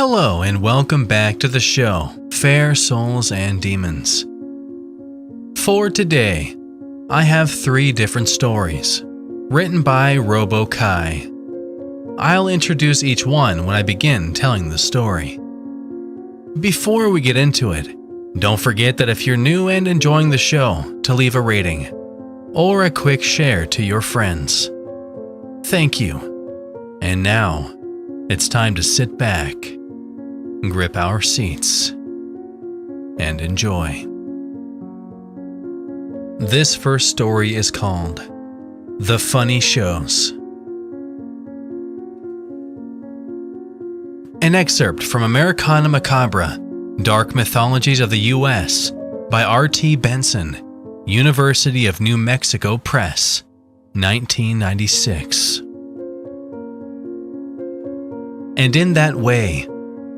Hello and welcome back to the show, Fair Souls and Demons. For today, I have 3 different stories, written by RoboKy. I'll introduce each one when I begin telling the story. Before we get into it, don't forget that if you're new and enjoying the show, to leave a rating or a quick share to your friends. Thank you. And now, it's time to sit back, grip our seats, and enjoy. This first story is called The Funny Shows. An excerpt from Americana Macabre, Dark Mythologies of the U.S. by R.T. Benson, University of New Mexico Press, 1996. And in that way,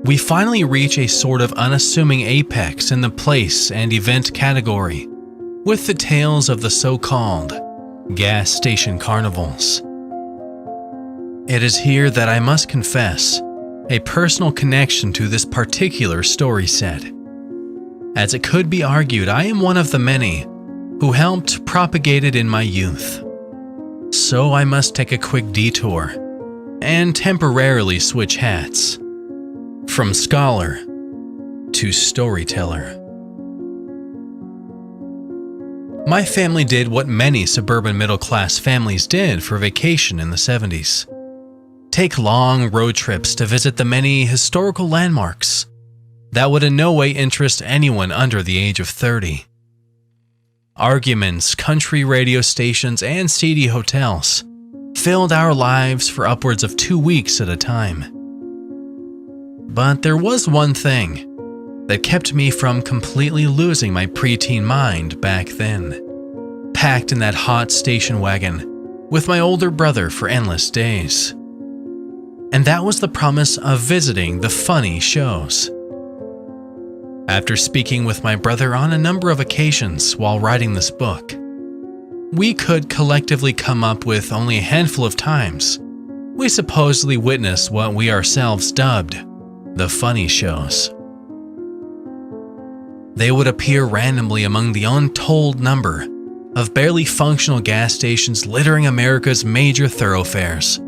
we finally reach a sort of unassuming apex in the place and event category, with the tales of the so-called gas station carnivals. It is here that I must confess a personal connection to this particular story set, as it could be argued I am one of the many who helped propagate it in my youth. So I must take a quick detour and temporarily switch hats from scholar to storyteller. My family did what many suburban middle-class families did for vacation in the 70s. Take long road trips to visit the many historical landmarks that would in no way interest anyone under the age of 30. Arguments, country radio stations, and seedy hotels filled our lives for upwards of 2 weeks at a time. But there was one thing that kept me from completely losing my preteen mind back then, packed in that hot station wagon with my older brother for endless days. And that was the promise of visiting the funny shows. After speaking with my brother on a number of occasions while writing this book, we could collectively come up with only a handful of times we supposedly witnessed what we ourselves dubbed the funny shows. They would appear randomly among the untold number of barely functional gas stations littering America's major thoroughfares.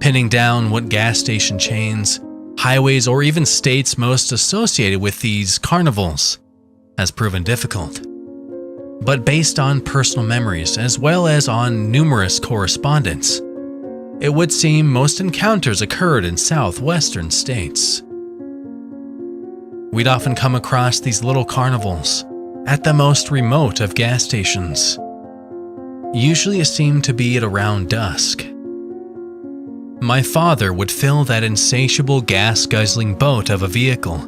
Pinning down what gas station chains, highways, or even states most associated with these carnivals has proven difficult. But based on personal memories as well as on numerous correspondence, it would seem most encounters occurred in southwestern states. We'd often come across these little carnivals at the most remote of gas stations. Usually it seemed to be at around dusk. My father would fill that insatiable gas-guzzling boat of a vehicle,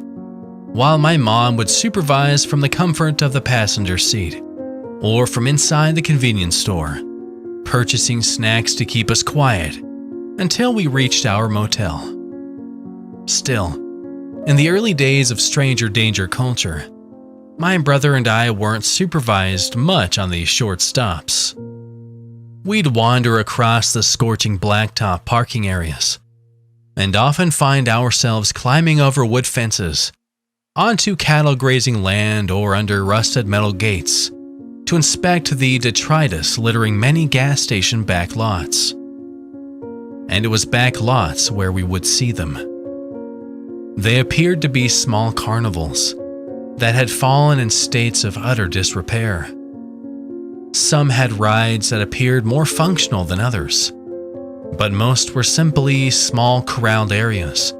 while my mom would supervise from the comfort of the passenger seat or from inside the convenience store, purchasing snacks to keep us quiet until we reached our motel. Still, in the early days of stranger danger culture, my brother and I weren't supervised much on these short stops. We'd wander across the scorching blacktop parking areas and often find ourselves climbing over wood fences, onto cattle grazing land or under rusted metal gates to inspect the detritus littering many gas station back lots. And it was back lots where we would see them. They appeared to be small carnivals that had fallen in states of utter disrepair. Some had rides that appeared more functional than others, but most were simply small corralled areas,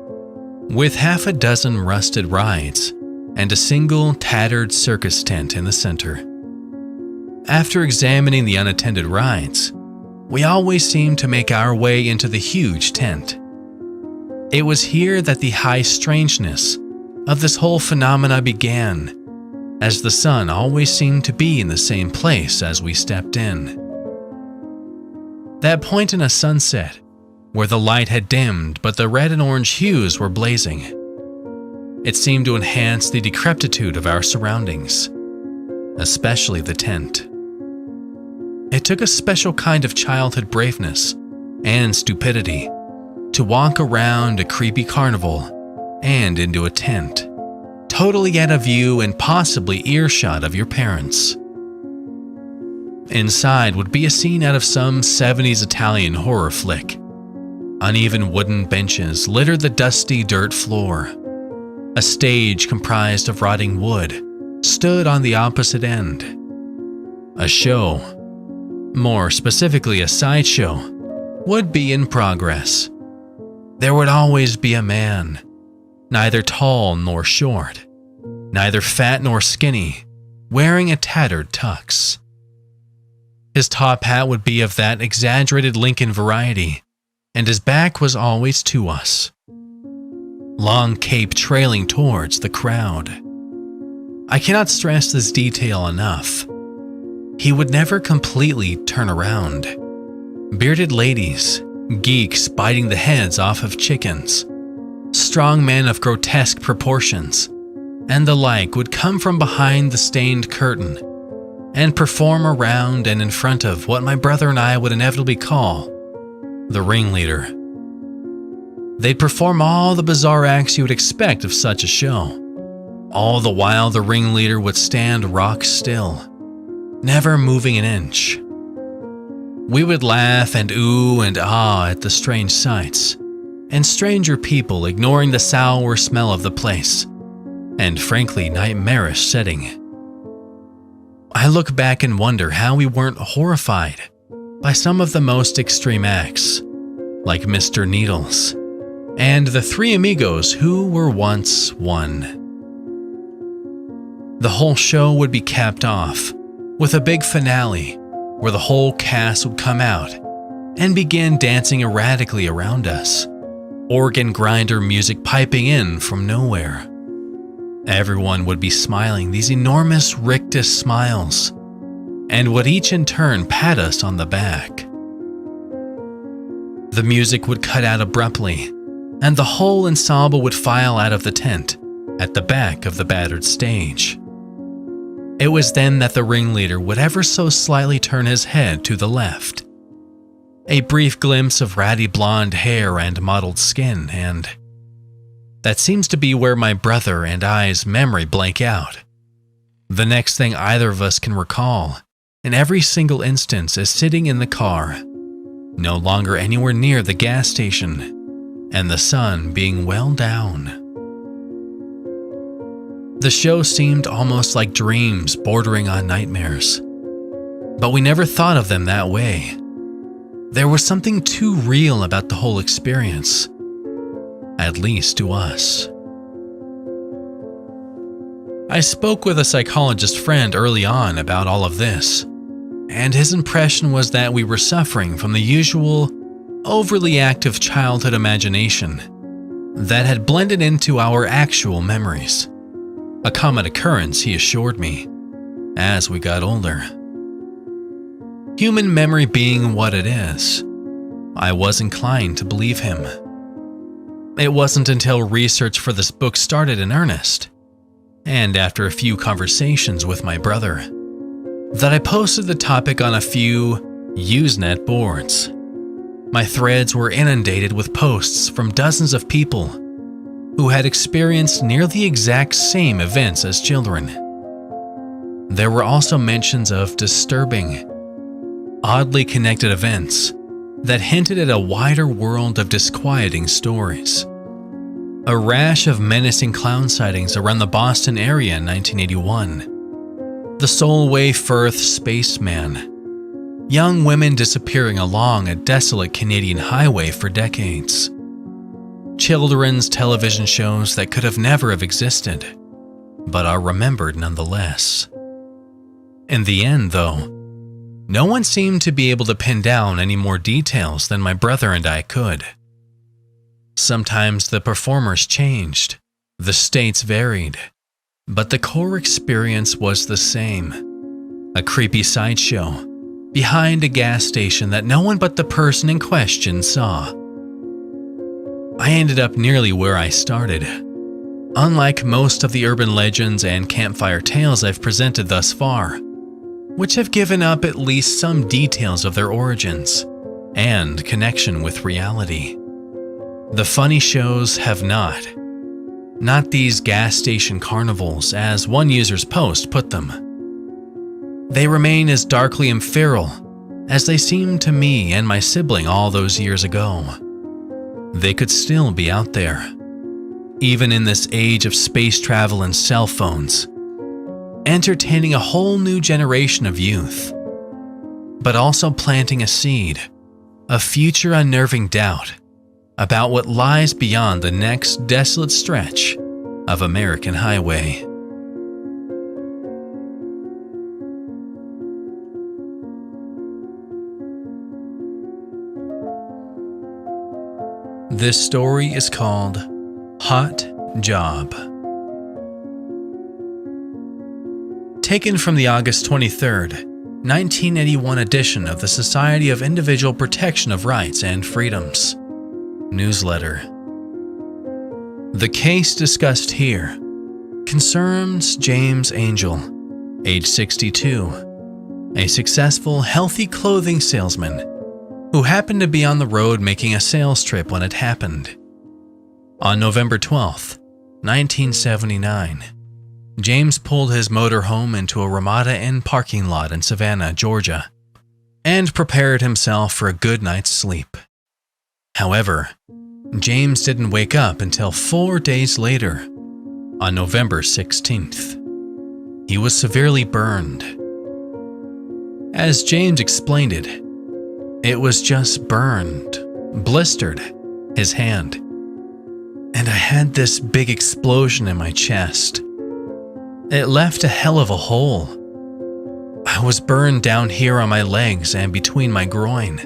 with half a dozen rusted rides and a single tattered circus tent in the center. After examining the unattended rides, we always seemed to make our way into the huge tent. It was here that the high strangeness of this whole phenomena began, as the sun always seemed to be in the same place as we stepped in. That point in a sunset, where the light had dimmed but the red and orange hues were blazing. It seemed to enhance the decrepitude of our surroundings, especially the tent. It took a special kind of childhood braveness and stupidity to walk around a creepy carnival and into a tent, totally out of view and possibly earshot of your parents. Inside would be a scene out of some 70s Italian horror flick. Uneven wooden benches littered the dusty dirt floor. A stage comprised of rotting wood stood on the opposite end. A show, more specifically a sideshow, would be in progress. There would always be a man, neither tall nor short, neither fat nor skinny, wearing a tattered tux. His top hat would be of that exaggerated Lincoln variety, and his back was always to us. Long cape trailing towards the crowd. I cannot stress this detail enough. He would never completely turn around. Bearded ladies, geeks biting the heads off of chickens, strong men of grotesque proportions, and the like would come from behind the stained curtain and perform around and in front of what my brother and I would inevitably call the ringleader. They'd perform all the bizarre acts you would expect of such a show. All the while the ringleader would stand rock still, never moving an inch. We would laugh and ooh and ah at the strange sights, and stranger people ignoring the sour smell of the place, and frankly nightmarish setting. I look back and wonder how we weren't horrified by some of the most extreme acts, like Mr. Needles, and the three amigos who were once one. The whole show would be capped off with a big finale where the whole cast would come out and begin dancing erratically around us, organ grinder music piping in from nowhere. Everyone would be smiling these enormous rictus smiles, and would each in turn pat us on the back. The music would cut out abruptly, and the whole ensemble would file out of the tent at the back of the battered stage. It was then that the ringleader would ever so slightly turn his head to the left. A brief glimpse of ratty blonde hair and mottled skin, and that seems to be where my brother and I's memory blank out. The next thing either of us can recall, in every single instance, is sitting in the car, no longer anywhere near the gas station, and the sun being well down. The show seemed almost like dreams bordering on nightmares, but we never thought of them that way. There was something too real about the whole experience, at least to us. I spoke with a psychologist friend early on about all of this, and his impression was that we were suffering from the usual, overly active childhood imagination that had blended into our actual memories. A common occurrence, he assured me, as we got older. Human memory being what it is, I was inclined to believe him. It wasn't until research for this book started in earnest, and after a few conversations with my brother, that I posted the topic on a few Usenet boards. My threads were inundated with posts from dozens of people who had experienced near the exact same events as children. There were also mentions of disturbing, oddly connected events that hinted at a wider world of disquieting stories. A rash of menacing clown sightings around the Boston area in 1981. The Solway Firth spaceman. Young women disappearing along a desolate Canadian highway for decades. Children's television shows that could have never have existed, but are remembered nonetheless. In the end, though, no one seemed to be able to pin down any more details than my brother and I could. Sometimes the performers changed, the states varied, but the core experience was the same. A creepy sideshow behind a gas station that no one but the person in question saw. I ended up nearly where I started. Unlike most of the urban legends and campfire tales I've presented thus far, which have given up at least some details of their origins and connection with reality, the funny shows have not. not these gas station carnivals, as one user's post put them. They remain as darkly feral as they seemed to me and my sibling all those years ago. They could still be out there, even in this age of space travel and cell phones, entertaining a whole new generation of youth, but also planting a seed of future unnerving doubt about what lies beyond the next desolate stretch of American highway. This story is called Hot Job. Taken from the August 23rd, 1981 edition of the Society of Individual Protection of Rights and Freedoms newsletter. The case discussed here concerns James Angel, age 62, a successful, healthy clothing salesman who happened to be on the road making a sales trip when it happened. On November 12, 1979, James pulled his motorhome into a Ramada Inn parking lot in Savannah, Georgia, and prepared himself for a good night's sleep. However, James didn't wake up until 4 days later, on November 16th. He was severely burned. As James explained it, it was just burned, blistered, his hand. And I had this big explosion in my chest. It left a hell of a hole. I was burned down here on my legs and between my groin,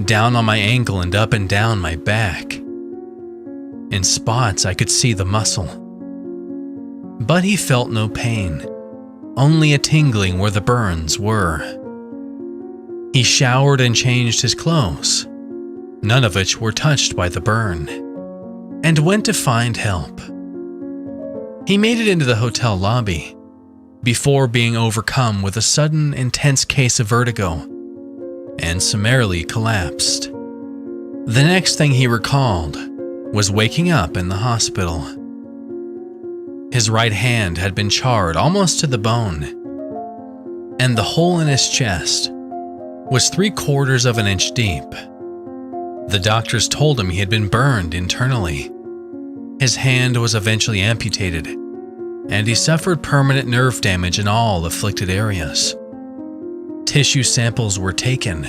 down on my ankle and up and down my back. In spots I could see the muscle. But he felt no pain, only a tingling where the burns were. He showered and changed his clothes, none of which were touched by the burn, and went to find help. He made it into the hotel lobby before being overcome with a sudden, intense case of vertigo and summarily collapsed. The next thing he recalled was waking up in the hospital. His right hand had been charred almost to the bone, and the hole in his chest was 3/4 of an inch deep. The doctors told him he had been burned internally. His hand was eventually amputated, and he suffered permanent nerve damage in all afflicted areas. Tissue samples were taken,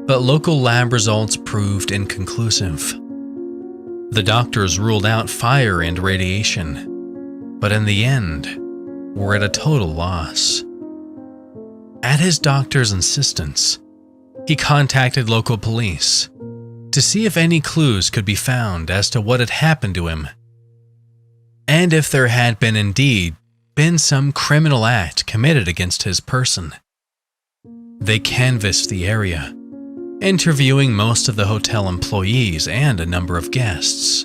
but local lab results proved inconclusive. The doctors ruled out fire and radiation, but in the end, were at a total loss. At his doctor's insistence, he contacted local police to see if any clues could be found as to what had happened to him, and if there had indeed been some criminal act committed against his person. They canvassed the area, interviewing most of the hotel employees and a number of guests.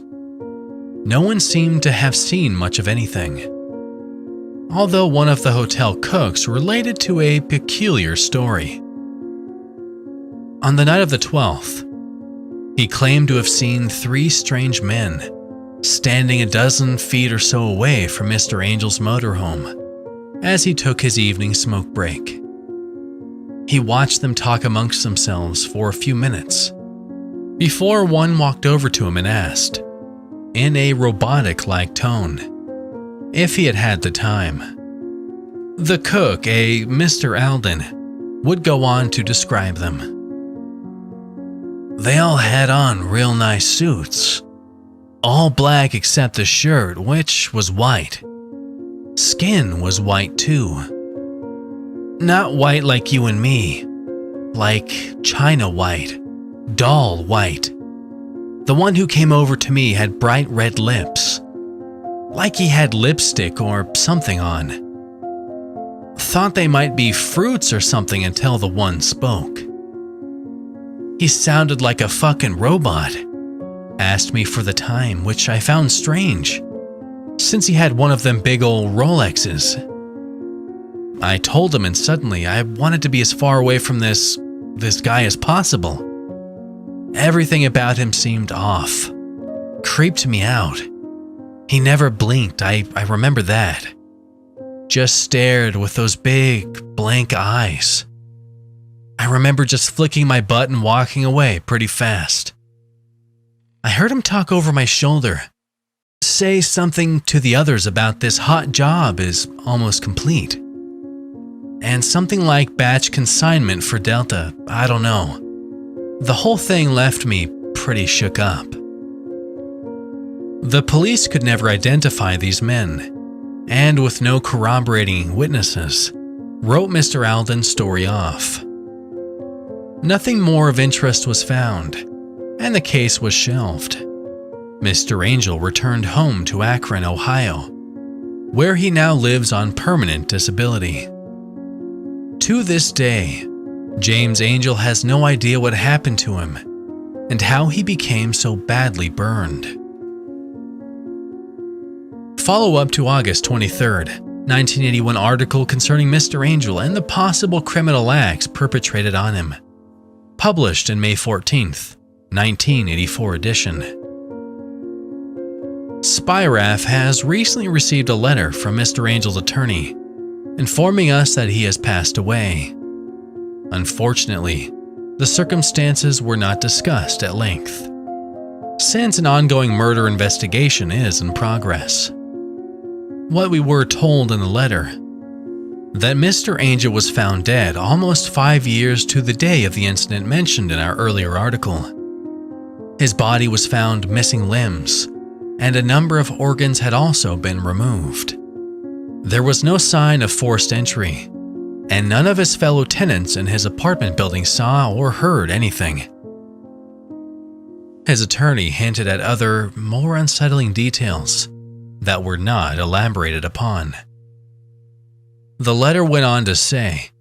No one seemed to have seen much of anything, although one of the hotel cooks related to a peculiar story. On the night of the 12th, he claimed to have seen 3 strange men standing a dozen feet or so away from Mr. Angel's motorhome as he took his evening smoke break. He watched them talk amongst themselves for a few minutes before one walked over to him and asked, in a robotic-like tone, if he had had the time. The cook, a Mr. Alden, would go on to describe them. They all had on real nice suits, all black except the shirt, which was white. Skin was white too. Not white like you and me, like china white, dull white. The one who came over to me had bright red lips, like he had lipstick or something on. Thought they might be fruits or something until the one spoke. He sounded like a fucking robot. Asked me for the time, which I found strange, since he had one of them big old Rolexes. I told him, and suddenly I wanted to be as far away from this guy as possible. Everything about him seemed off, creeped me out. He never blinked, I remember that. Just stared with those big, blank eyes. I remember just flicking my butt and walking away pretty fast. I heard him talk over my shoulder, say something to the others about this hot job is almost complete. And something like batch consignment for Delta, I don't know. The whole thing left me pretty shook up. The police could never identify these men, and with no corroborating witnesses, wrote Mr. Alden's story off. Nothing more of interest was found, and the case was shelved. Mr. Angel returned home to Akron, Ohio, where he now lives on permanent disability. To this day, James Angel has no idea what happened to him and how he became so badly burned. Follow up to August 23rd, 1981 article concerning Mr. Angel and the possible criminal acts perpetrated on him. Published in May 14th, 1984 edition. Spiraf has recently received a letter from Mr. Angel's attorney informing us that he has passed away. Unfortunately, the circumstances were not discussed at length, since an ongoing murder investigation is in progress. What we were told in the letter, that Mr. Angel was found dead almost 5 years to the day of the incident mentioned in our earlier article. His body was found missing limbs, and a number of organs had also been removed. There was no sign of forced entry, and none of his fellow tenants in his apartment building saw or heard anything. His attorney hinted at other, more unsettling details that were not elaborated upon. The letter went on to say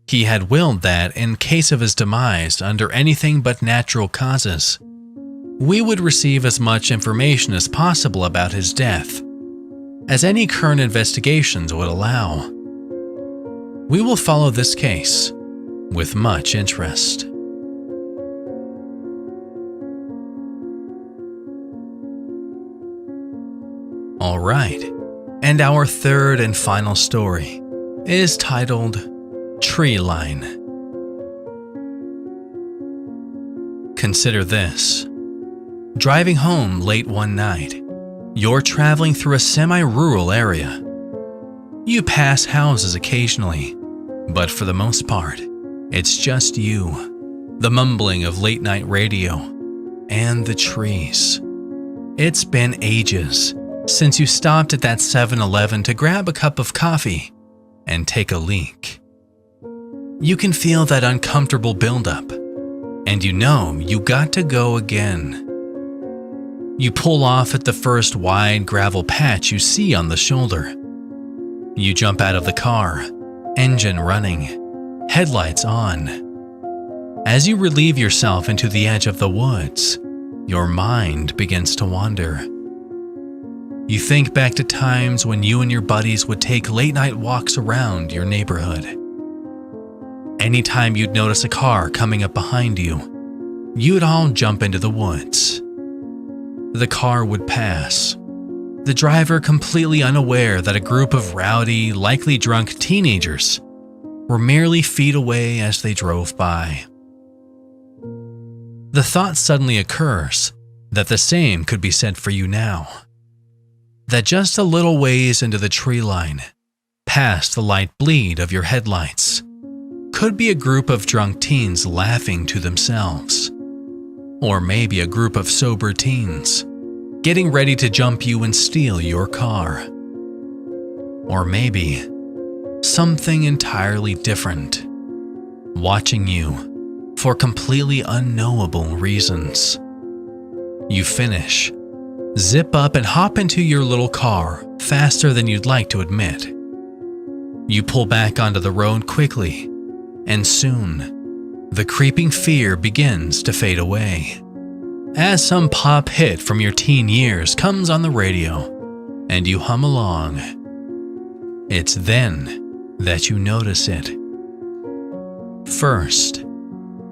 he had willed that in case of his demise under anything but natural causes, we would receive as much information as possible about his death, as any current investigations would allow. We will follow this case with much interest. Alright, and our third and final story is titled Tree Line. Consider this. Driving home late one night, you're traveling through a semi-rural area. You pass houses occasionally, but for the most part, it's just you, the mumbling of late-night radio, and the trees. It's been ages since you stopped at that 7-Eleven to grab a cup of coffee and take a leak. You can feel that uncomfortable buildup, and you know you got to go again. You pull off at the first wide gravel patch you see on the shoulder. You jump out of the car, engine running, headlights on. As you relieve yourself into the edge of the woods, your mind begins to wander. You think back to times when you and your buddies would take late-night walks around your neighborhood. Anytime you'd notice a car coming up behind you, you'd all jump into the woods. The car would pass, the driver completely unaware that a group of rowdy, likely drunk teenagers were merely feet away as they drove by. The thought suddenly occurs that the same could be said for you now. That just a little ways into the tree line, past the light bleed of your headlights, could be a group of drunk teens laughing to themselves. Or maybe a group of sober teens getting ready to jump you and steal your car. Or maybe something entirely different, watching you for completely unknowable reasons. You finish, zip up and hop into your little car faster than you'd like to admit. You pull back onto the road quickly, and soon, the creeping fear begins to fade away. As some pop hit from your teen years comes on the radio, and you hum along. It's then that you notice it. First,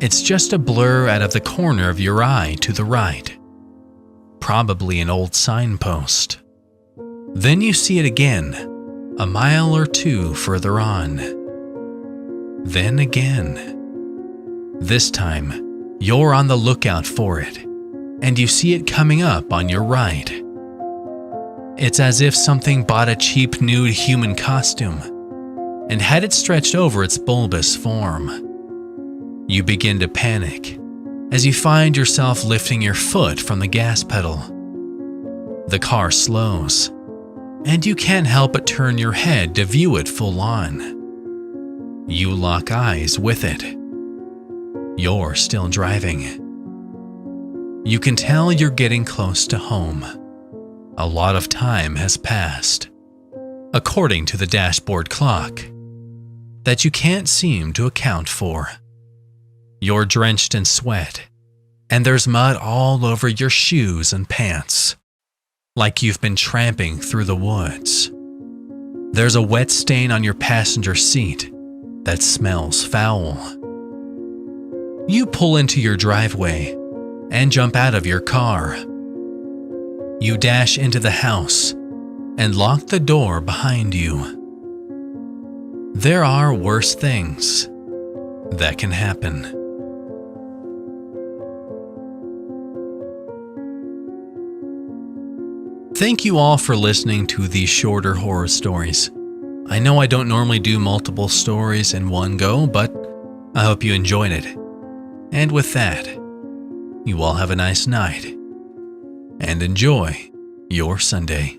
it's just a blur out of the corner of your eye to the right. Probably an old signpost. Then you see it again, a mile or two further on. Then again. This time, you're on the lookout for it, and you see it coming up on your right. It's as if something bought a cheap nude human costume and had it stretched over its bulbous form. You begin to panic as you find yourself lifting your foot from the gas pedal. The car slows, and you can't help but turn your head to view it full on. You lock eyes with it. You're still driving. You can tell you're getting close to home. A lot of time has passed, according to the dashboard clock, that you can't seem to account for. You're drenched in sweat, and there's mud all over your shoes and pants, like you've been tramping through the woods. There's a wet stain on your passenger seat that smells foul. You pull into your driveway and jump out of your car. You dash into the house and lock the door behind you. There are worse things that can happen. Thank you all for listening to these shorter horror stories. I know I don't normally do multiple stories in one go, but I hope you enjoyed it. And with that, you all have a nice night and enjoy your Sunday.